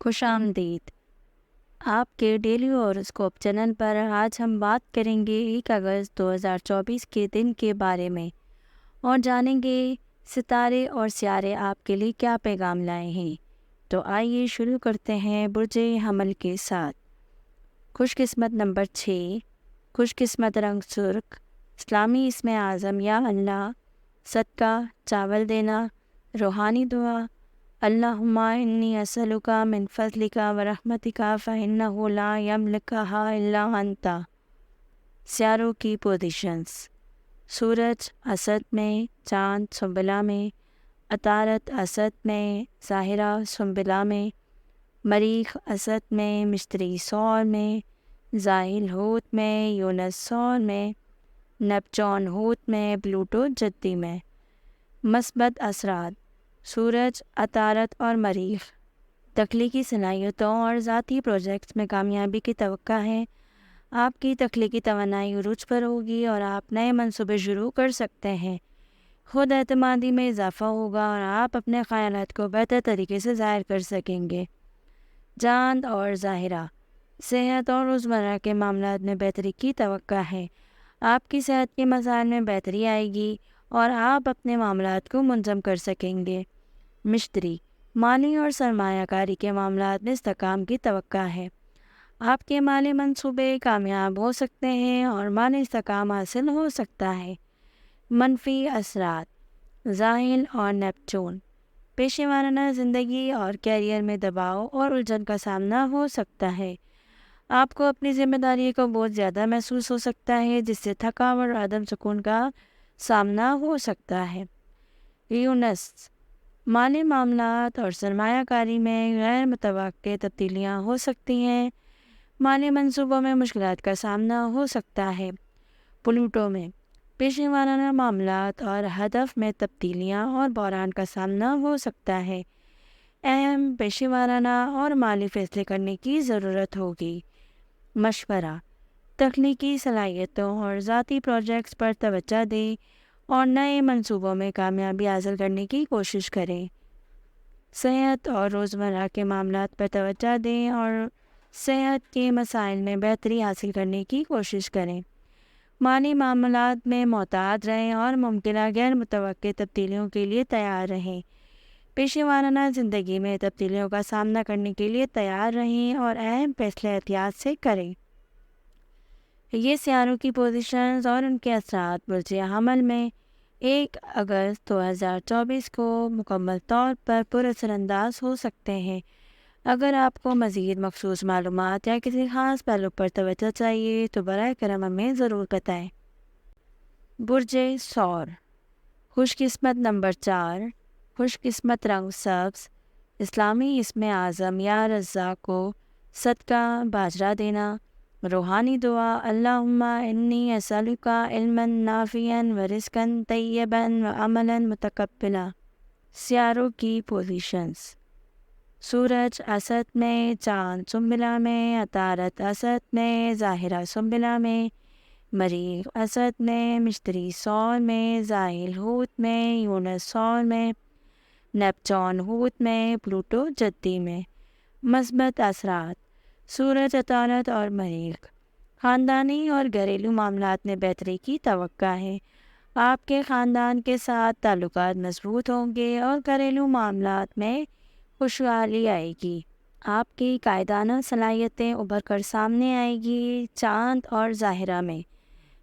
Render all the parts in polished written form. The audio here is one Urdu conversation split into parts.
خوش آمدید آپ کے ڈیلی ہاروسکوپ چینل پر آج ہم بات کریں گے 1 اگست 2024 کے دن کے بارے میں اور جانیں گے ستارے اور سیارے آپ کے لیے کیا پیغام لائے ہیں۔ تو آئیے شروع کرتے ہیں برج حمل کے ساتھ۔ خوش قسمت نمبر 6، خوش قسمت رنگ سرخ، اسلامی اسم اعظم یا اللہ، صدقہ چاول دینا، روحانی دعا اللہم انی اسألک من فضلک ورحمتک فإنہ لا یملکھا الا انت۔ سیاروں کی پوزیشنز: سورج اسد میں، چاند سنبلہ میں، عطارد اسد میں، ظاہرہ سنبلہ میں، مریخ اسد میں، مشتری سور میں، زحل حوت میں، یونس سور میں، نیپچون حوت میں، پلوٹو جدی میں۔ مثبت اثرات: سورج، عطارد اور مریخ تخلیقی صلاحیتوں اور ذاتی پروجیکٹس میں کامیابی کی توقع ہے۔ آپ کی تخلیقی توانائی عروج پر ہوگی اور آپ نئے منصوبے شروع کر سکتے ہیں۔ خود اعتمادی میں اضافہ ہوگا اور آپ اپنے خیالات کو بہتر طریقے سے ظاہر کر سکیں گے۔ چاند اور ظاہرہ: صحت اور روزمرہ کے معاملات میں بہتری کی توقع ہے۔ آپ کی صحت کے مسائل میں بہتری آئے گی اور آپ اپنے معاملات کو منظم کر سکیں گے۔ مشتری: مالی اور سرمایہ کاری کے معاملات میں استحکام کی توقع ہے۔ آپ کے مالی منصوبے کامیاب ہو سکتے ہیں اور مالی استحکام حاصل ہو سکتا ہے۔ منفی اثرات: زحل اور نیپچون پیشہ ورانہ زندگی اور کیریئر میں دباؤ اور الجھن کا سامنا ہو سکتا ہے۔ آپ کو اپنی ذمہ داری کا بہت زیادہ محسوس ہو سکتا ہے جس سے تھکاوٹ اور عدم سکون کا سامنا ہو سکتا ہے۔ یونس: مالی معاملات اور سرمایہ کاری میں غیر متوقع تبدیلیاں ہو سکتی ہیں۔ مالی منصوبوں میں مشکلات کا سامنا ہو سکتا ہے۔ پلوٹو میں پیشہ ورانہ معاملات اور ہدف میں تبدیلیاں اور بحران کا سامنا ہو سکتا ہے۔ اہم پیشہ ورانہ اور مالی فیصلے کرنے کی ضرورت ہوگی۔ مشورہ: تخلیقی صلاحیتوں اور ذاتی پروجیکٹس پر توجہ دیں اور نئے منصوبوں میں کامیابی حاصل کرنے کی کوشش کریں۔ صحت اور روزمرہ کے معاملات پر توجہ دیں اور صحت کے مسائل میں بہتری حاصل کرنے کی کوشش کریں۔ مالی معاملات میں محتاط رہیں اور ممکنہ غیر متوقع تبدیلیوں کے لیے تیار رہیں۔ پیشہ ورانہ زندگی میں تبدیلیوں کا سامنا کرنے کے لیے تیار رہیں اور اہم فیصلے احتیاط سے کریں۔ یہ سیاروں کی پوزیشنز اور ان کے اثرات برج حمل میں 1 اگست 2024 کو مکمل طور پر پر اثر انداز ہو سکتے ہیں۔ اگر آپ کو مزید مخصوص معلومات یا کسی خاص پہلو پر توجہ چاہیے تو براہ کرم ہمیں ضرور بتائیں۔ برج ثور: خوش قسمت نمبر 4، خوش قسمت رنگ سبز، اسلامی اسم اعظم یا رزاق کو صدقہ باجرہ دینا، روحانی دعا اللہم انی اسألک علما نافعا ورزقا طیبا وعملا متقبلا۔ سیاروں کی پوزیشنز: سورج اسد میں، چاند سنبلہ میں، عطارد اسد میں، ظاہرہ سنبلہ میں، مریخ اسد میں، مشتری سور میں، زحل حوت میں، یونس سور میں، نیپچون حوت میں، پلوٹو جدی میں۔ مثبت اثرات: سورج، عطارد اور مریخ خاندانی اور گھریلو معاملات میں بہتری کی توقع ہے۔ آپ کے خاندان کے ساتھ تعلقات مضبوط ہوں گے اور گھریلو معاملات میں خوشحالی آئے گی۔ آپ کی قائدانہ صلاحیتیں ابھر کر سامنے آئے گی۔ چاند اور ظاہرہ میں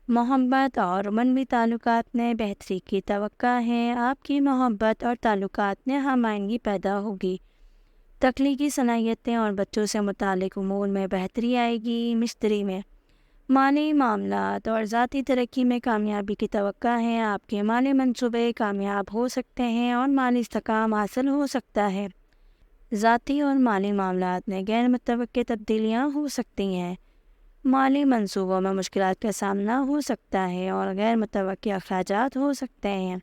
محبت اور رومانوی تعلقات میں بہتری کی توقع ہے۔ آپ کی محبت اور تعلقات میں ہم آہنگی پیدا ہوگی۔ تخلیقی صلاحیتیں اور بچوں سے متعلق امور میں بہتری آئے گی۔ مشتری میں مالی معاملات اور ذاتی ترقی میں کامیابی کی توقع ہے۔ آپ کے مالی منصوبے کامیاب ہو سکتے ہیں اور مالی استحکام حاصل ہو سکتا ہے۔ ذاتی اور مالی معاملات میں غیر متوقع تبدیلیاں ہو سکتی ہیں۔ مالی منصوبوں میں مشکلات کا سامنا ہو سکتا ہے اور غیر متوقع اخراجات ہو سکتے ہیں۔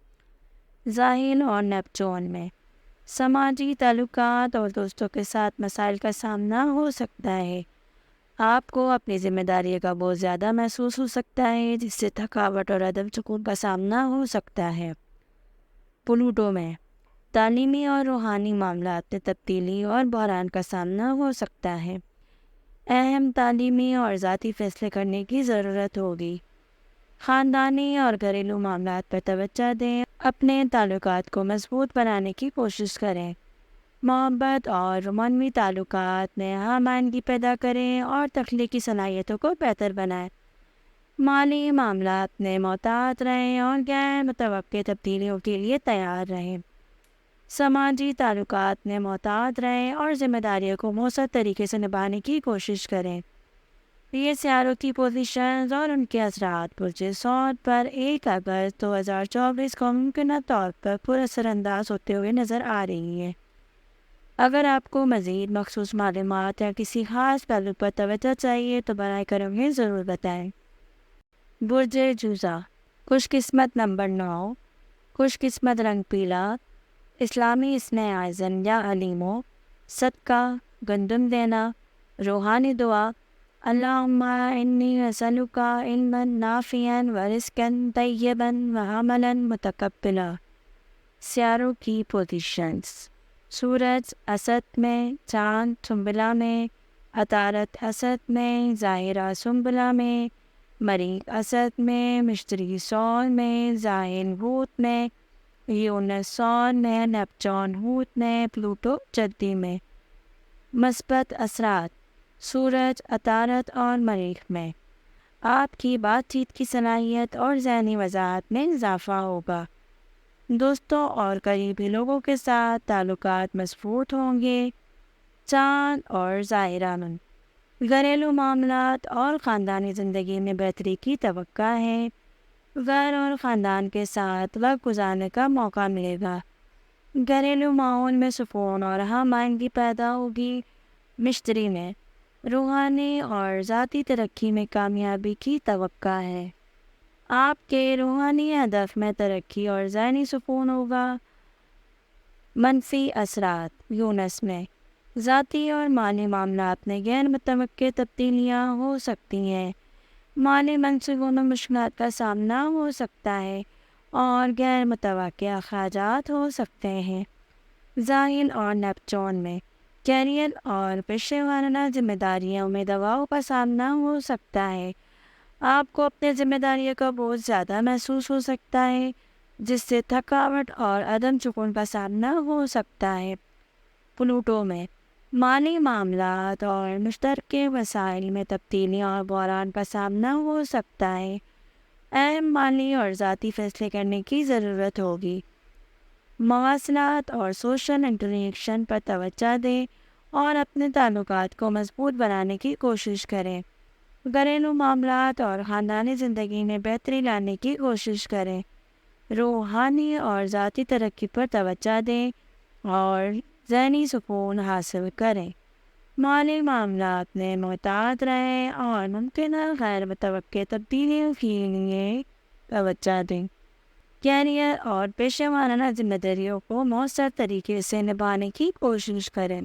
زحل اور نیپچون میں سماجی تعلقات اور دوستوں کے ساتھ مسائل کا سامنا ہو سکتا ہے۔ آپ کو اپنی ذمہ داری کا بہت زیادہ محسوس ہو سکتا ہے جس سے تھکاوٹ اور عدم سکون کا سامنا ہو سکتا ہے۔ پلوٹو میں تعلیمی اور روحانی معاملات میں تبدیلی اور بحران کا سامنا ہو سکتا ہے۔ اہم تعلیمی اور ذاتی فیصلے کرنے کی ضرورت ہوگی۔ خاندانی اور گھریلو معاملات پر توجہ دیں، اپنے تعلقات کو مضبوط بنانے کی کوشش کریں، محبت اور رومانوی تعلقات میں ہم آہنگی پیدا کریں اور تخلیقی صلاحیتوں کو بہتر بنائیں۔ مالی معاملات میں محتاط رہیں اور غیر متوقع تبدیلیوں کے لیے تیار رہیں۔ سماجی تعلقات میں محتاط رہیں اور ذمہ داریوں کو مؤثر طریقے سے نبھانے کی کوشش کریں۔ یہ سیاروں کی پوزیشنز اور ان کے اثرات برج سود پر 1 اگست 2024 کو ممکنہ طور پر پر اثر انداز ہوتے ہوئے نظر آ رہی ہیں۔ اگر آپ کو مزید مخصوص معلومات یا کسی خاص پہلو پر توجہ چاہیے تو براہ کرم ہمیں ضرور بتائیں۔ برج جوزا، خوش قسمت نمبر 9، خوش قسمت رنگ پیلا، اسلامی اسم اعظم یا علیمو، صدقہ گندم دینا، روحانی دعا، اللہم انی اسألک علما نافعا ورزقا طیبا وعملا متقبلا۔ سیاروں کی پوزیشنز: سورج اسد میں، چاند سنبلہ میں، عطارد اسد میں، ظاہرہ سنبلہ میں، مریخ اسد میں، مشتری سول میں، زحل حوت میں، یونس سول میں، نیپچون حوت میں، پلوٹو جدی میں۔ مثبت اثرات: سورج عطارد اور مریخ میں، آپ کی بات چیت کی صلاحیت اور ذہنی وضاحت میں اضافہ ہوگا۔ دوستوں اور قریبی لوگوں کے ساتھ تعلقات مضبوط ہوں گے۔ چاند اور ظاہرہ میں، گھریلو معاملات اور خاندانی زندگی میں بہتری کی توقع ہے۔ گھر اور خاندان کے ساتھ وقت گزارنے کا موقع ملے گا۔ گھریلو ماحول میں سکون اور ہم آہنگی پیدا ہوگی۔ مشتری میں، روحانی اور ذاتی ترقی میں کامیابی کی توقع ہے۔ آپ کے روحانی ہدف میں ترقی اور ذہنی سکون ہوگا۔ منفی اثرات: یونس میں، ذاتی اور مالی معاملات میں غیر متوقع تبدیلیاں ہو سکتی ہیں۔ مالی منصوبوں میں مشکلات کا سامنا ہو سکتا ہے اور غیر متوقع اخراجات ہو سکتے ہیں۔ زحل اور نیپچون میں، کیریئر اور پیشہ ورانہ ذمہ داریوں میں دباؤ کا سامنا ہو سکتا ہے۔ آپ کو اپنے ذمہ داریوں کا بہت زیادہ محسوس ہو سکتا ہے، جس سے تھکاوٹ اور عدم سکون کا سامنا ہو سکتا ہے۔ پلوٹو میں، مالی معاملات اور مشترکہ وسائل میں تبدیلیاں اور بحران کا سامنا ہو سکتا ہے۔ اہم مالی اور ذاتی فیصلے کرنے کی ضرورت ہوگی۔ مواصلات اور سوشل انٹریکشن پر توجہ دیں اور اپنے تعلقات کو مضبوط بنانے کی کوشش کریں۔ گھریلو معاملات اور خاندانی زندگی میں بہتری لانے کی کوشش کریں۔ روحانی اور ذاتی ترقی پر توجہ دیں اور ذہنی سکون حاصل کریں۔ مالی معاملات میں محتاط رہیں اور ممکنہ غیر متوقع تبدیلیوں کے لیے توجہ دیں۔ کیریئر اور پیشہ ورانہ ذمہ داریوں کو مؤثر طریقے سے نبھانے کی کوشش کریں۔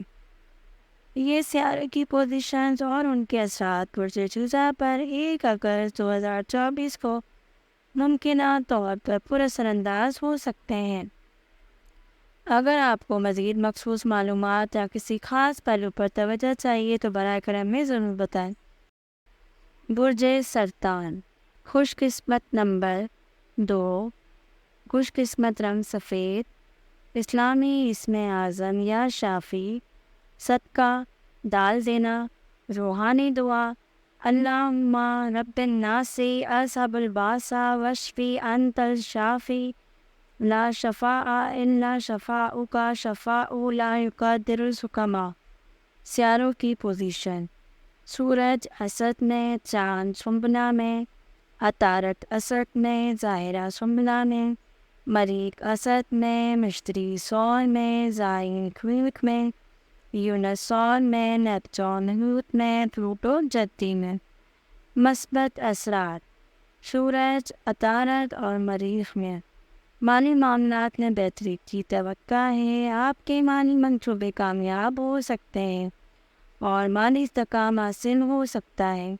یہ سیاروں کی پوزیشنز اور ان کے اثرات برج جوزا پر 1 اگست 2024 کو ممکنہ طور پر پر اثر انداز ہو سکتے ہیں۔ اگر آپ کو مزید مخصوص معلومات یا کسی خاص پہلو پر توجہ چاہیے تو براہ کرم ہمیں ضرور بتائیں۔ برج سرطان، خوش قسمت نمبر 2، خوش قسمت رنگ سفید، اسلامی اسم اعظم یا شافی، صدقہ دال دینا، روحانی دعا، اللہم رب الناس اذھب الباس واشفی انت الشافی لا شفاء الا شفاؤک شفاء لا یغادر سقما۔ سیاروں کی پوزیشن: سورج اسد میں، چاند سنبلہ میں، عطارد اسد میں، ظاہرہ سنبلہ میں، مریخ اسد میں، مشتری سول میں، زحل حوت میں، یونس سول میں، نیپچون حوت میں، پلوٹو جدی میں۔ مثبت اثرات: سورج عطارد اور مریخ میں، مالی معاملات میں بہتری کی توقع ہے۔ آپ کے مالی منصوبے کامیاب ہو سکتے ہیں اور مالی استحکام حاصل ہو سکتا ہے۔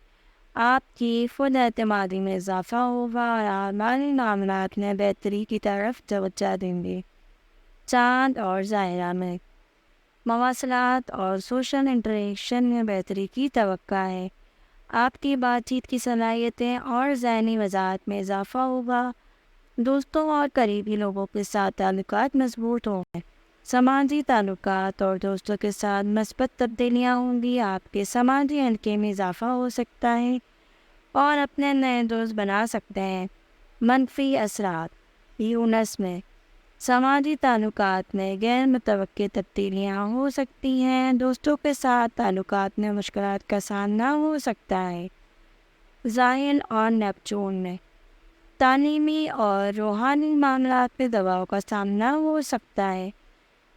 آپ کی خود اعتمادی میں اضافہ ہوگا اور آپ مالی معاملات میں بہتری کی طرف توجہ دیں گے۔ چاند اور ظاہرہ میں مواصلات اور سوشل انٹریکشن میں بہتری کی توقع ہے۔ آپ کی بات چیت کی صلاحیتیں اور ذہنی وضاحت میں اضافہ ہوگا۔ دوستوں اور قریبی لوگوں کے ساتھ تعلقات مضبوط ہوں گے۔ سماجی تعلقات اور دوستوں کے ساتھ مثبت تبدیلیاں ہوں گی۔ آپ کے سماجی حلقے میں اضافہ ہو سکتا ہے اور اپنے نئے دوست بنا سکتے ہیں۔ منفی اثرات یونس میں سماجی تعلقات میں غیر متوقع تبدیلیاں ہو سکتی ہیں۔ دوستوں کے ساتھ تعلقات میں مشکلات کا سامنا ہو سکتا ہے۔ ظاہر اور نیپچون میں تعلیمی اور روحانی معاملات میں دباؤ کا سامنا ہو سکتا ہے۔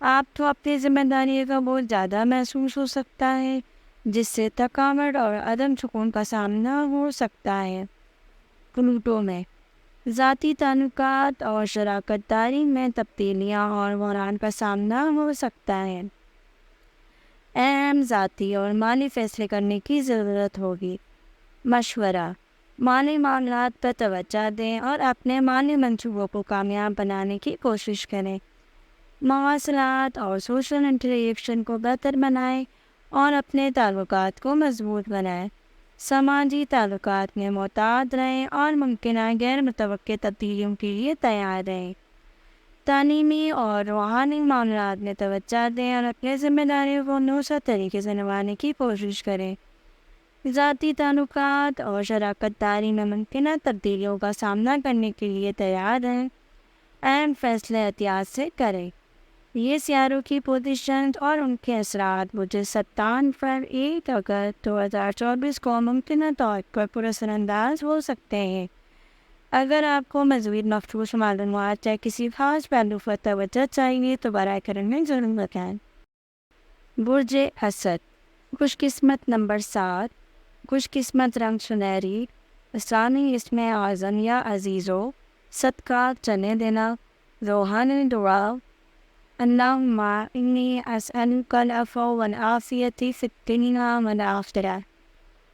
آپ کو اپنی ذمہ داریوں کا بہت زیادہ محسوس ہو سکتا ہے، جس سے تھکاوٹ اور عدم سکون کا سامنا ہو سکتا ہے۔ پلوٹو میں ذاتی تعلقات اور شراکت داری میں تبدیلیاں اور بحران کا سامنا ہو سکتا ہے۔ اہم ذاتی اور مالی فیصلے کرنے کی ضرورت ہوگی۔ مشورہ مالی معاملات پر توجہ دیں اور اپنے مالی منصوبوں کو کامیاب بنانے کی کوشش کریں۔ مواصلات اور سوشل انٹریکشن کو بہتر بنائیں اور اپنے تعلقات کو مضبوط بنائیں۔ سماجی تعلقات میں محتاط رہیں اور ممکنہ غیر متوقع تبدیلیوں کے لیے تیار رہیں۔ تعلیمی اور روحانی معاملات میں توجہ دیں اور اپنے ذمہ داریوں کو نوسط طریقے سے نبھانے کی کوشش کریں۔ ذاتی تعلقات اور شراکت داری میں ممکنہ تبدیلیوں کا سامنا کرنے کے لیے تیار رہیں۔ اہم فیصلے احتیاط سے کریں۔ یہ سیاروں کی پوزیشن اور ان کے اثرات مجھے 1 اگست 2024 کو ممکنہ طور پر پر اثر انداز ہو سکتے ہیں۔ اگر آپ کو مزید مخصوص معلومات یا کسی خاص پہلو پر توجہ چاہیے تو براہ کرم ضرور بتائیں۔ برج اسد خوش قسمت نمبر 7 خوش قسمت رنگ سنہری اسلامی اسم اعظم یا عزیزو صدقات چنے دینا روحانی دعا اللہم انی اسألک العفو والعافیۃ فی الدنیا والآخرہ۔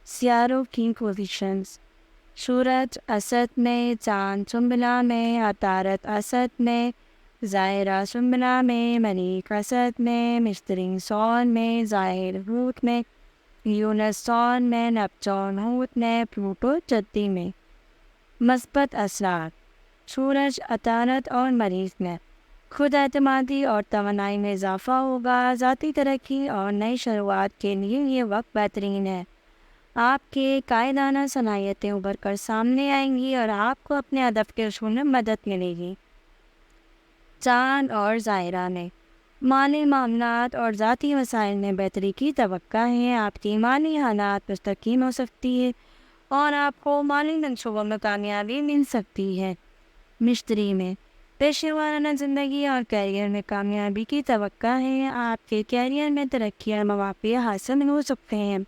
سیاروں کی پوزیشنز سورج اسد میں، چاند سنبلہ میں، عطارد اسد میں، ظاہرہ سنبلہ میں، مریخ اسد میں، مشتری سون میں، ظاہر حوت میں، یونس سون میں، نیپچون حوت میں، پلوٹو جدی میں۔ مثبت اثرات سورج عطارد اور مریخ میں خود اعتمادی اور توانائی میں اضافہ ہوگا۔ ذاتی ترقی اور نئی شروعات کے لیے یہ وقت بہترین ہے۔ آپ کے قائدانہ صلاحیتیں ابھر کر سامنے آئیں گی اور آپ کو اپنے ہدف کے حصول میں مدد ملے گی۔ چاند اور ظاہرہ میں مالی معاملات اور ذاتی وسائل میں بہتری کی توقع ہے۔ آپ کی مالی حالات مستحکم ہو سکتی ہے اور آپ کو مالی منصوبوں میں کامیابی مل سکتی ہے۔ مشتری میں پیشہ ورانہ زندگی اور کیریئر میں کامیابی کی توقع ہے۔ آپ کے کیریئر میں ترقی اور مواقع حاصل ہو سکتے ہیں۔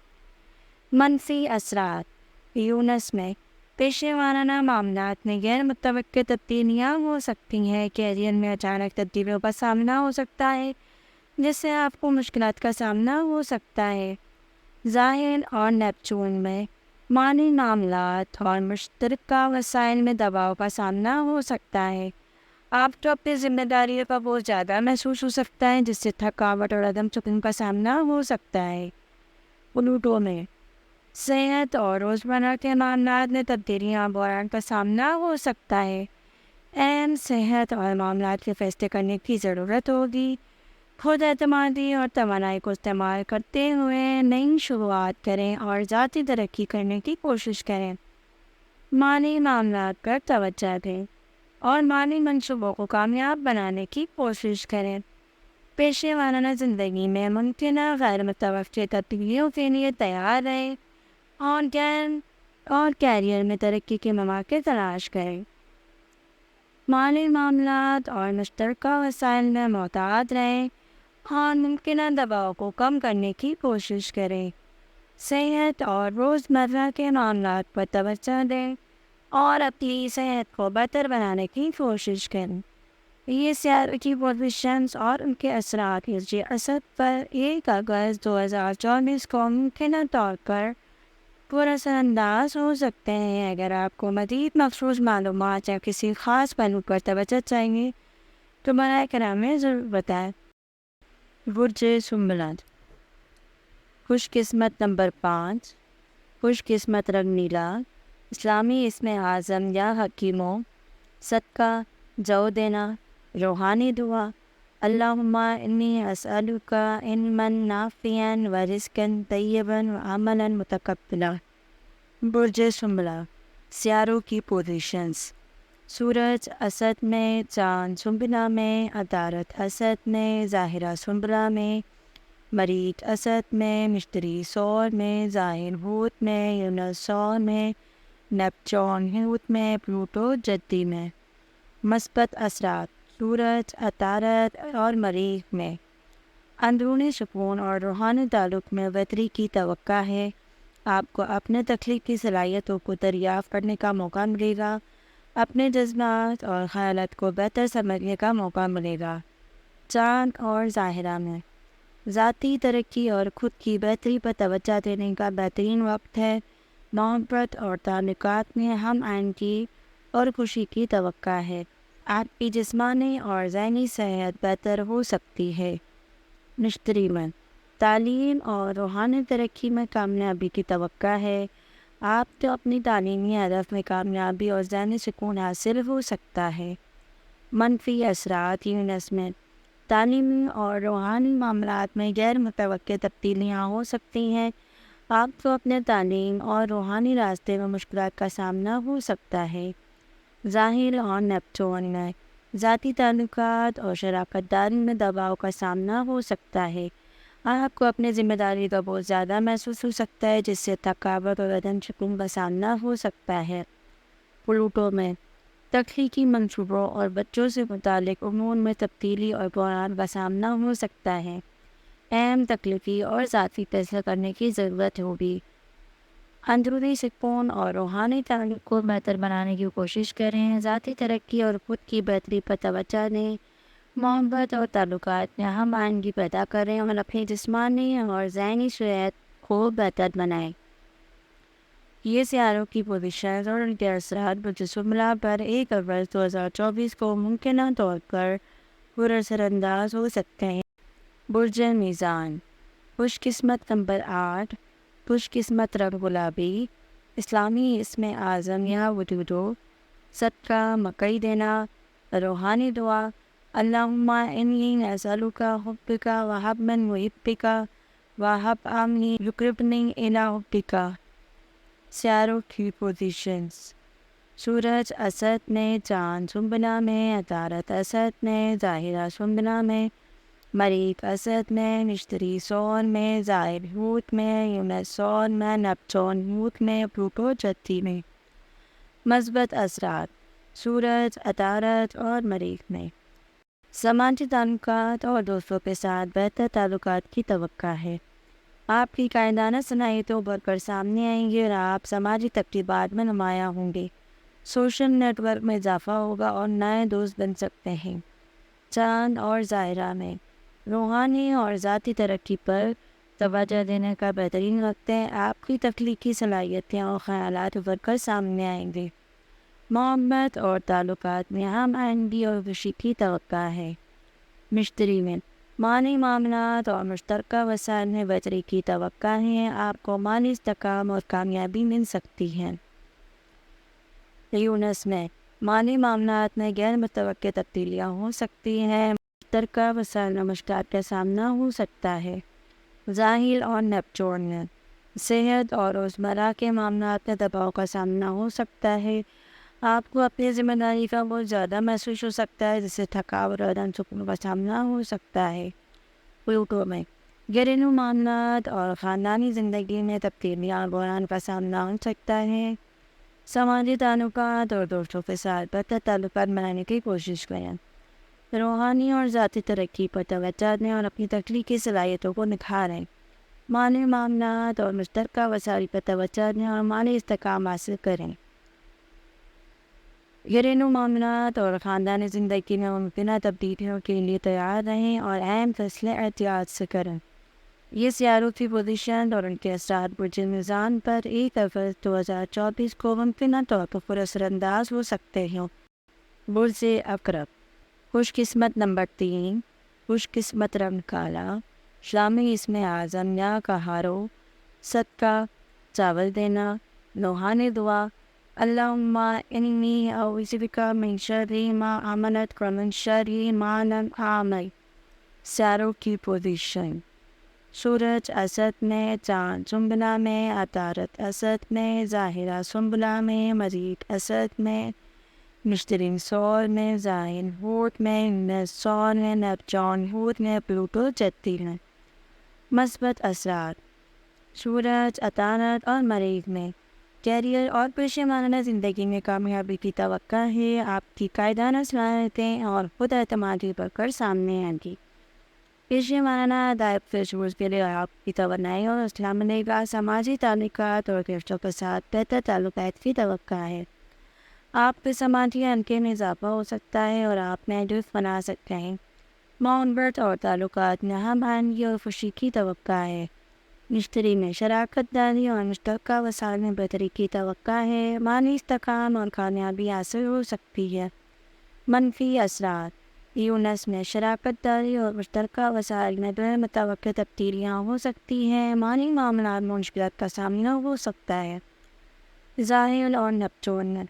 منفی اثرات یونس میں پیشہ ورانہ معاملات میں غیر متوقع تبدیلیاں ہو سکتی ہیں۔ کیریئر میں اچانک تبدیلیوں کا سامنا ہو سکتا ہے، جس سے آپ کو مشکلات کا سامنا ہو سکتا ہے۔ ظاہر اور نیپچون میں مالی معاملات اور مشترکہ وسائل میں دباؤ کا سامنا ہو سکتا ہے۔ آپ کو اپنی ذمہ داریوں کا بہت زیادہ محسوس ہو سکتا ہے، جس سے تھکاوٹ اور عدم سکون کا سامنا ہو سکتا ہے۔ پلوٹو میں صحت اور روزمرہ کے معاملات میں تبدیلیاں بحران کا سامنا ہو سکتا ہے۔ اہم صحت اور معاملات کے فیصلے کرنے کی ضرورت ہوگی۔ خود اعتمادی اور توانائی کو استعمال کرتے ہوئے نئی شروعات کریں اور ذاتی ترقی کرنے کی کوشش کریں۔ مالی معاملات پر توجہ دیں اور مالی منصوبوں کو کامیاب بنانے کی کوشش کریں۔ پیشہ ورانہ زندگی میں ممکنہ غیر متوقع تبدیلیوں کے لیے تیار رہیں اور کیریئر میں ترقی کے مواقع تلاش کریں۔ مالی معاملات اور مشترکہ وسائل میں محتاط رہیں اور ممکنہ دباؤ کو کم کرنے کی کوشش کریں۔ صحت اور روزمرہ کے معاملات پر توجہ دیں اور اپنی صحت کو بہتر بنانے کی کوشش کریں۔ یہ سیاروں کی پوزیشنز اور ان کے اثرات برج اسد پر 1 اگست 2024 کو ممکنہ طور پر پر اثر انداز ہو سکتے ہیں۔ اگر آپ کو مزید مخصوص معلومات یا کسی خاص پہلو پر توجہ چاہیے تو براہ کرم ضرور بتائیں۔ برج سنبلہ، خوش قسمت نمبر 5، خوش قسمت رنگ نیلا، اسلامی اسم اعظم یا حکیموں، صدقہ، جو دینا، روحانی دعا، اللہم انی اسألک علما نافعا و رزقا طیبا و عملا متقبلا۔ برج سنبلہ، سیاروں کی پوزیشنز: سورج اسد میں، چاند سنبلہ میں، عطارد اسد میں، ظاہرہ سنبلہ میں، مریخ اسد میں، مشتری سور میں، ظاہر حوت میں، یونس سور میں، نیپچون حوت میں، پلوٹو جدی میں۔ مثبت اثرات: سورج عطارد اور مریخ میں اندرونی سکون اور روحانی تعلق میں بہتری کی توقع ہے۔ آپ کو اپنے تخلیقی صلاحیتوں کو دریافت کرنے کا موقع ملے گا، اپنے جذبات اور خیالات کو بہتر سمجھنے کا موقع ملے گا۔ چاند اور ظاہرہ میں ذاتی ترقی اور خود کی بہتری پر توجہ دینے کا بہترین وقت ہے۔ محبت اور تعلقات میں ہم آہنگی اور خوشی کی توقع ہے۔ آپ کی جسمانی اور ذہنی صحت بہتر ہو سکتی ہے۔ مشتری میں تعلیم اور روحانی ترقی میں کامیابی کی توقع ہے۔ آپ کو اپنی تعلیمی ہدف میں کامیابی اور ذہنی سکون حاصل ہو سکتا ہے۔ منفی اثرات: یونس میں تعلیمی اور روحانی معاملات میں غیر متوقع تبدیلیاں ہو سکتی ہیں۔ آپ کو اپنے تعلیم اور روحانی راستے میں مشکلات کا سامنا ہو سکتا ہے۔ ظاہر اور نیپچون میں ذاتی تعلقات اور شراکت داری میں دباؤ کا سامنا ہو سکتا ہے۔ آپ کو اپنی ذمہ داری کا بہت زیادہ محسوس ہو سکتا ہے، جس سے تھکاوٹ اور عدم سکون کا سامنا ہو سکتا ہے۔ پلوٹو میں تخلیقی منصوبوں اور بچوں سے متعلق امور میں تبدیلی اور بحران کا سامنا ہو سکتا ہے۔ اہم تخلیقی اور ذاتی فیصلہ کرنے کی ضرورت ہوگی۔ اندرونی سکون اور روحانی تعلق کو بہتر بنانے کی کوشش کریں، ذاتی ترقی اور خود کی بہتری پر توجہ دیں، محبت اور تعلقات میں ہم آہنگی پیدا کریں اور اپنی جسمانی اور ذہنی صحت کو بہتر بنائیں۔ یہ سیاروں کی پوزیشنز اور ان کے اثرات برج سنبلہ پر 1 اگست 2024 کو ممکنہ طور پر پر اثر انداز ہو سکتے ہیں۔ برج میزان، خوش قسمت نمبر 8، خوش قسمت رنگ گلابی، اسلامی اسم اعظم یا وجودو، صدقہ، مکئی دینا، روحانی دعا، اللہم انی اسألک حبک و حب من محبک و حب آمنی یقربنی الی حبک۔ سیاروں کی پوزیشنز: سورج اسد میں، چاند سنبلہ میں، عطارد اسد میں، ظاہرہ سنبلہ میں، مریخ اسد میں، مشتری سور میں، ظاہر حوت میں، یونس سور میں، نیپچون حوت میں، پلوٹو جدی میں۔ مثبت اثرات: سورج عطارد اور مریخ میں سماجی تعلقات اور دوستوں کے ساتھ بہتر تعلقات کی توقع ہے۔ آپ کی قائدانہ صلاحیتوں بڑھ کر سامنے آئیں گی اور آپ سماجی تقریبات میں نمایاں ہوں گے۔ سوشل نیٹ ورک میں اضافہ ہوگا اور نئے دوست بن سکتے ہیں۔ چاند اور ظاہرہ میں روحانی اور ذاتی ترقی پر توجہ دینے کا بہترین وقت ہے۔ آپ کی تخلیقی صلاحیتیں اور خیالات ابھر کر سامنے آئیں گے۔ محبت اور تعلقات میں ہم آہنگی اور خوشی کی توقع ہے۔ مشتری میں مالی معاملات اور مشترکہ وسائل میں بہتری کی توقع ہے۔ آپ کو مالی استحکام اور کامیابی مل سکتی ہے۔ یونس میں مالی معاملات میں غیر متوقع تبدیلیاں ہو سکتی ہیں۔ مشترکہ وسائل میں مشکلات کا سامنا ہو سکتا ہے۔ ظاہر اور نیپچون میں صحت اور روزمرہ کے معاملات میں دباؤ کا سامنا ہو سکتا ہے۔ آپ کو اپنی ذمہ داری کا بہت زیادہ محسوس ہو سکتا ہے، جس سے تھکاوٹ اور عدم سکون کا سامنا ہو سکتا ہے۔ پلوٹو میں گھریلو معاملات اور خاندانی زندگی میں تبدیلیاں اور بحران کا سامنا ہو سکتا ہے۔ سماجی تعلقات اور دوستوں کے ساتھ بہتر تعلقات بنانے کی کوشش کریں۔ روحانی اور ذاتی ترقی پر توجہ دیں اور اپنی تخلیقی صلاحیتوں کو نکھاریں۔ مالی معاملات اور مشترکہ وسائل پر توجہ دیں اور مالی استحکام حاصل کریں۔ گھریلو معاملات اور خاندانی زندگی میں ممکنہ تبدیلیوں کے لیے تیار رہیں اور اہم فیصلے احتیاط سے کریں۔ یہ سیاروں کی پوزیشن اور ان کے اثرات برج میزان پر 1 اگست 2024 کو ممکنہ طور پر اثر انداز ہو سکتے ہیں۔ برج عقرب، خوش قسمت نمبر 3، خوش قسمت رنگ کالا، شامی اسم اعظم یا کہارو، صدقہ چاول دینا، روحانی دعا، اللہم انی اعوذ بک من شر ما آمنت و من شر ما لم آمن۔ سیاروں کی پوزیشن: سورج اسد میں، چاند سنبلہ میں، عطارد اسد میں، ظاہرہ سنبلہ میں، مریخ اسد میں، مشتری سور میں، زائن ہوت میں، یونس سور میں، نیپچون ہوت میں، پلوٹو جتی میں۔ مثبت اثرات: سورج عطارد اور مریخ میں کیریئر اور پیشہ ورانہ زندگی میں کامیابی کی توقع ہے۔ آپ کی قائدانہ صلاحیتیں اور خود اعتمادی بڑھ کر سامنے آئیں گی۔ پیشہ ورانہ دائب شعور کے لیے آپ کی توانائی اور حوصلہ ملے گا۔ سماجی تعلقات اور دوستوں کے ساتھ بہتر تعلقات کی توقع ہے۔ آپ کے سماجی حلقے میں اضافہ ہو سکتا ہے اور آپ محدود بنا سکتے ہیں۔ محبت اور تعلقات میں ہم آہنگی اور خوشی کی توقع ہے۔ مشتری میں شراکت داری اور مشترکہ وسائل میں بہتری کی توقع ہے۔ مالی استحکام اور کامیابی حاصل ہو سکتی ہے۔ منفی اثرات: یونس میں شراکت داری اور مشترکہ وسائل میں غیر متوقع تبدیلیاں ہو سکتی ہیں۔ مالی معاملات میں مشکلات کا سامنا ہو سکتا ہے۔ ظاہر اور نیپچون میں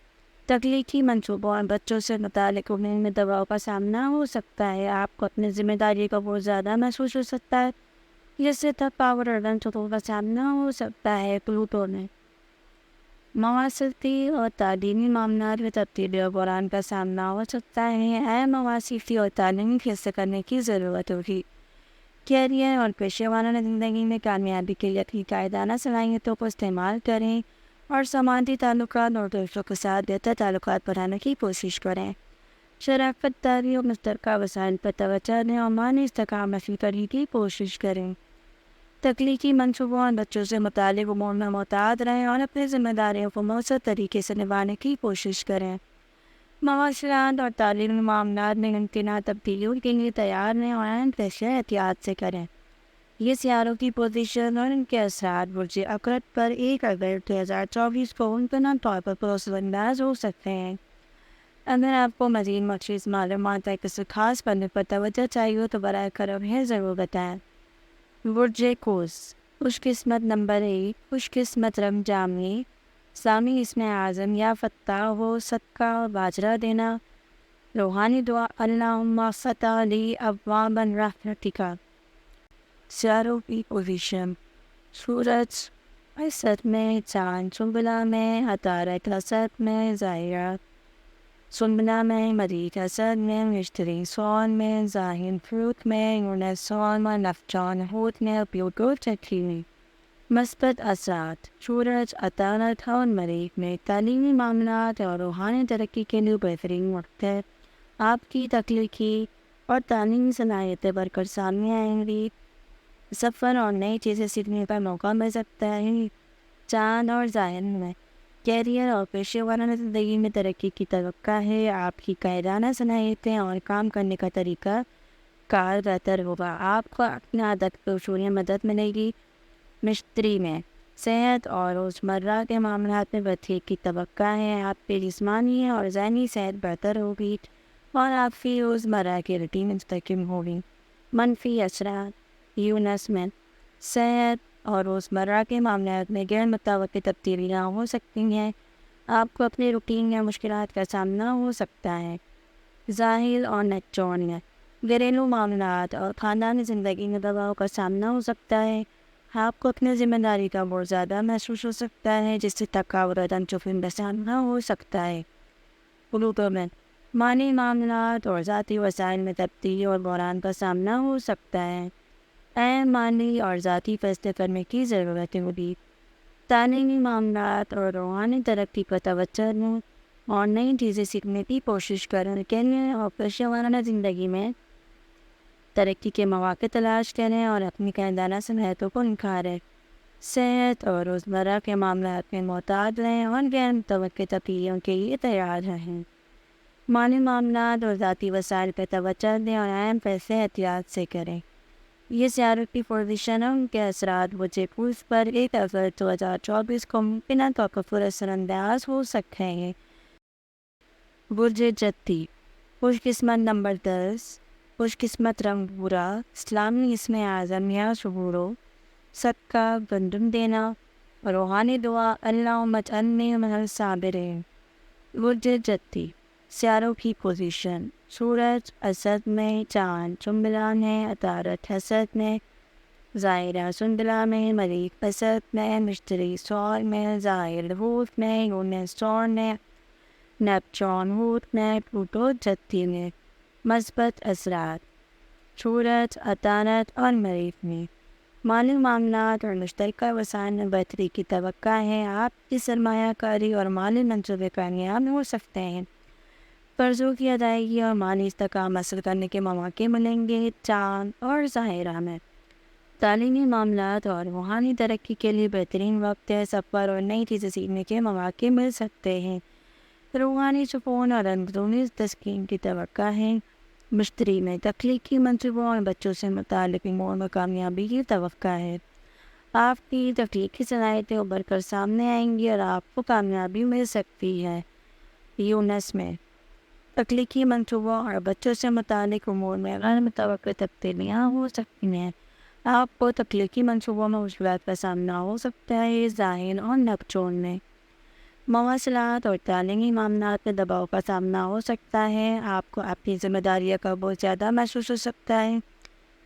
تخلیقی منصوبوں اور بچوں سے متعلق امور میں دباؤ کا سامنا ہو سکتا ہے۔ آپ کو اپنی ذمہ داری کا بہت زیادہ محسوس ہو سکتا ہے، جس سے تھکاوٹ اور رنجوں کا سامنا ہو سکتا ہے۔ پلوٹو میں مواصلاتی اور تعلیمی معاملات میں تبدیلی اور بحران کا سامنا ہو سکتا ہے۔ اہم مواصلاتی اور تعلیمی فیصلے کرنے کی ضرورت ہوگی۔ کیریئر اور پیشہ ورانہ زندگی میں کامیابی کے لیے اپنی قائدانہ صلاحیتوں کو استعمال کریں اور سماجی تعلقات اور دوستوں کے ساتھ بہتر تعلقات بنانے کی کوشش کریں۔ شراکت داری اور مشترکہ وسائل پر توجہ دیں اور مالی استحکام حاصل کرنے کی کوشش کریں۔ تخلیقی منصوبوں اور بچوں سے متعلق امور میں محتاط رہیں اور اپنی ذمہ داریوں کو مؤثر طریقے سے نبھانے کی کوشش کریں۔ مواصلات اور تعلیمی معاملات میں ممکنہ تبدیلیوں کے لیے تیار رہیں اور اہم فیصلے احتیاط سے کریں۔ یہ سیاروں کی پوزیشن اور ان کے اثرات برج عقرب پر 1 اگست 2024 کو ممکنہ طور پر پراسر انداز ہو سکتے ہیں۔ اگر آپ کو مزید مخصوص معلومات یا کسی خاص پہلو پر توجہ چاہیے تو براہ کرم ہے ضرور بتائیں۔ برج قوس: خوش قسمت نمبر 1، خوش قسمت رنگ جامنی، سامی اسم اعظم یا فتح ہو، صدقہ باجرہ دینا، روحانی دعا، اللہم افتح لی ابواب رحمتک۔ سیاروں کی پوزیشن: سورج اسد میں، چاند سنبلہ میں، عطارد اسد میں، ظاہرہ سنبلہ میں، مریخ اسد میں، مشتری سور میں، ظاہر ہوت میں، یونس سور میں، نیپچون ہوت میں، پلوٹو جتی میں۔ مثبت اثرات: سورج عطارد اور مریخ میں تعلیمی معاملات اور روحانی ترقی کے لیے بہترین وقت ہے۔ آپ کی تخلیقی اور تعلیمی صلاحیتیں بڑھ کر سامنے آئیں گی۔ سفر اور نئی چیزیں سیکھنے کا موقع مل سکتا ہے۔ چاند اور ظاہر میں کیریئر اور پیشہ ورانہ زندگی میں ترقی کی توقع ہے۔ آپ کی قائدانہ صلاحیتیں اور کام کرنے کا طریقہ کار بہتر ہوگا۔ آپ کو اپنے عادت کے اصول میں مدد ملے گی۔ مشتری میں صحت اور روزمرہ کے معاملات میں بہتری کی توقع ہے۔ آپ کی جسمانی اور ذہنی صحت بہتر ہوگی اور آپ کی روزمرہ کی روٹین مستحکم ہوگی۔ منفی اثرات: یونس میں صحت اور روزمرہ کے معاملات میں غیر متوقع تبدیلیاں ہو سکتی ہیں۔ آپ کو اپنی روٹین یا مشکلات کا سامنا ہو سکتا ہے۔ ظاہر اور نیپچون میں گھریلو معاملات اور خاندانی زندگی میں دباؤ کا سامنا ہو سکتا ہے۔ آپ کو اپنی ذمہ داری کا بہت زیادہ محسوس ہو سکتا ہے، جس سے تھکاوٹ اور تنظیم کا سامنا ہو سکتا ہے۔ پلوٹو میں مالی معاملات اور ذاتی وسائل میں تبدیلی اور بحران کا سامنا ہو سکتا ہے۔ اہم مالی اور ذاتی فیصلے کرنے کی ضرورت ہوگی۔ تعلیمی معاملات اور روحانی ترقی پر توجہ دیں اور نئی چیزیں سیکھنے کی کوشش کریں۔ کیریئر اور پیشہ ورانہ زندگی میں ترقی کے مواقع تلاش کریں اور اپنی قائدانہ صلاحیتوں کو نکھاریں۔ صحت اور روزمرہ کے معاملات میں محتاط رہیں اور غیر متوقع تبدیلیوں کے لیے تیار رہیں۔ مالی معاملات اور ذاتی وسائل پر توجہ دیں اور اہم فیصلے احتیاط سے کریں۔ یہ سیاروں کی پوزیشن اور ان کے اثرات برج قوس پر 1 اگست 2024 کو ممکنہ طور پر پراسر انداز ہو سکتے ہیں۔ برج جتی: خوش قسمت نمبر 10، خوش قسمت رنگ بورا، اسلامی اسم اعظم یا شعورو، صدقہ گندم دینا، روحانی دعا اللہم اجعلنی من الصابرین۔ برج جتی، سیاروں کی پوزیشن، سورج اسد میں، چاند چنبلا میں، عطارد حسد میں، ظاہرہ سنبلا میں، مریخ اسد میں، مشتری سور میں، ظاہر ہوت میں، یونس سور میں، نیپچون ہوت میں، پلوٹو جتی میں۔ مثبت اثرات، سورج عطارد اور مریخ میں، مالی معاملات اور مشترکہ وسائل میں بہتری کی توقع ہے۔ آپ کی سرمایہ کاری اور مالی منصوبے کامیاب ہو سکتے ہیں۔ قرضوں کی ادائیگی اور مالی استحکام حاصل کرنے کے مواقع ملیں گے۔ چاند اور ظاہرہ میں تعلیمی معاملات اور روحانی ترقی کے لیے بہترین وقت ہے۔ سفر اور نئی چیزیں سیکھنے کے مواقع مل سکتے ہیں۔ روحانی سکون اور اندرونی تسکین کی توقع ہے۔ مشتری میں تخلیقی منصوبوں اور بچوں سے متعلق امور میں کامیابی کی توقع ہے۔ آپ کی تخلیقی صلاحیتیں ابھر کر سامنے آئیں گی اور آپ کو کامیابی مل سکتی ہے۔ یونس میں تخلیقی منصوبوں اور بچوں سے متعلق امور میں غیر متوقع تبدیلیاں ہو سکتی ہیں۔ آپ کو تخلیقی منصوبوں میں مشکلات کا سامنا ہو سکتا ہے۔ ظاہر اور نیپچون میں مواصلات اور تعلیمی معاملات میں دباؤ کا سامنا ہو سکتا ہے۔ آپ کو اپنی ذمہ داریوں کا بہت زیادہ محسوس ہو سکتا ہے،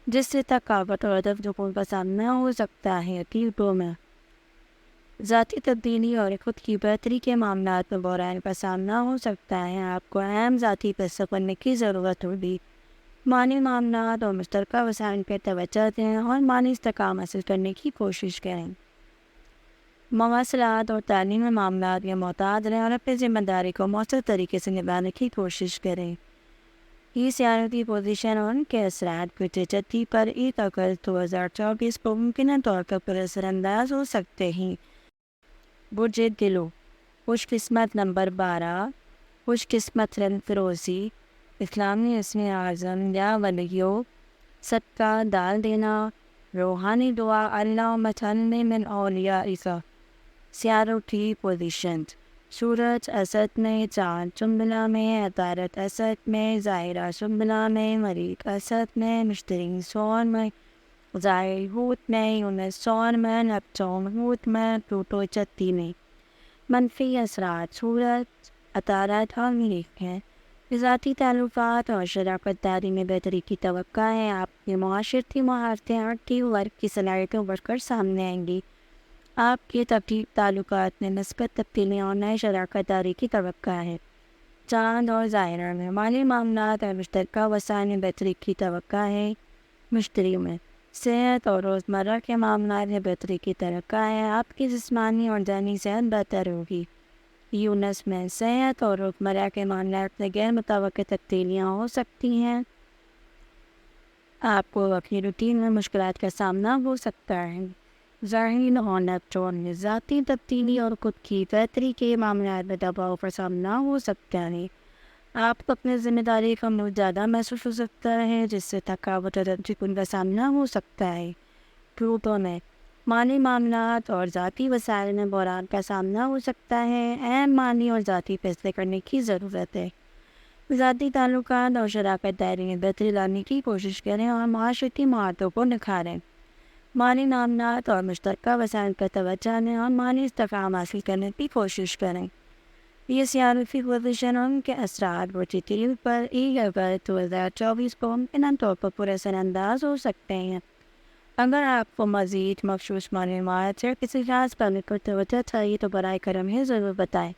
جس سے تھکاوٹ اور عدم سکون کا سامنا ہو سکتا ہے۔ پلوٹو میں ذاتی تبدیلی اور خود کی بہتری کے معاملات میں بحران کا سامنا ہو سکتا ہے۔ آپ کو اہم ذاتی پیسہ کرنے کی ضرورت ہوگی۔ مالی معاملات اور مشترکہ وسائل پر توجہ دیں اور مالی استحکام حاصل کرنے کی کوشش کریں۔ مواصلات اور تعلیمی معاملات میں محتاط رہیں اور اپنی ذمہ داری کو مؤثر طریقے سے نبھانے کی کوشش کریں۔ یہ سیاروں کی پوزیشن اور ان کے اثرات برج جتی پر 1 اگست 2024 کو ممکنہ طور پر پر اثر انداز ہو سکتے ہیں۔ برج دلو، خوش قسمت نمبر 12، خوش قسمت رنگ فیروزی، اسلامی اسم اعظم یا ولیو، صدقہ دال دینا، روحانی دعا اللہم اجعلنی من اولیائک۔ سیاروں کی پوزیشن، سورج اسد میں، چاند چنبلا میں، عطارد اسد میں، ظاہرہ سنبلا میں، مریخ اسد میں، مشتری سور میں، ظاہر ہوت میں، یونس سور میں، نیپچون ہوت میں، پلوٹو جتی میں۔ منفی اثرات، سورج عطارد اور مریخ ہیں۔ ذاتی تعلقات اور شراکت داری میں بہتری کی توقع ہے۔ آپ کی معاشرتی مہارتیں اور ٹیم ورک کی صلاحیتیں بڑھ کر سامنے آئیں گی۔ آپ کے تعلقات میں مثبت تبدیلیاں اور نئے شراکت داری کی توقع ہے۔ چاند اور ظاہرہ میں مالی معاملات اور مشترکہ وسائل میں بہتری کی توقع ہے۔ مشتری میں صحت اور روزمرہ کے معاملات میں بہتری کی توقع ہے۔ آپ کی جسمانی اور ذہنی صحت بہتر ہوگی۔ یونس میں صحت اور روزمرہ کے معاملات میں غیر متوقع تبدیلیاں ہو سکتی ہیں۔ آپ کو اپنی روٹین میں مشکلات کا سامنا ہو سکتا ہے۔ ظاہر اور نیپچون میں ذاتی تبدیلی اور خود کی بہتری کے معاملات میں دباؤ کا سامنا ہو سکتا ہے۔ آپ کو اپنی ذمہ داری کا بہت زیادہ محسوس ہو سکتا ہے، جس سے تھکاوٹ اور سکون کا سامنا ہو سکتا ہے۔ پلوٹو میں مالی معاملات اور ذاتی وسائل میں بحران کا سامنا ہو سکتا ہے۔ اہم مالی اور ذاتی فیصلے کرنے کی ضرورت ہے۔ ذاتی تعلقات اور شراکت داری میں بہتری لانے کی کوشش کریں اور معاشرتی مہارتوں کو نکھاریں۔ مالی معاملات اور مشترکہ وسائل پر توجہ دیں اور مالی استحکام حاصل کرنے کی کوشش کریں۔ یہ سیاروں کی پوزیشن اور ان کے اثرات برج دلو پر 1 اگست 2024 کو ممکنہ طور پر پر اثر انداز ہو سکتے ہیں۔ اگر آپ کو مزید مخصوص معلومات یا کسی خاص پہلو پر توجہ چاہیے تو برائے کرم ہے ضرور بتائیں۔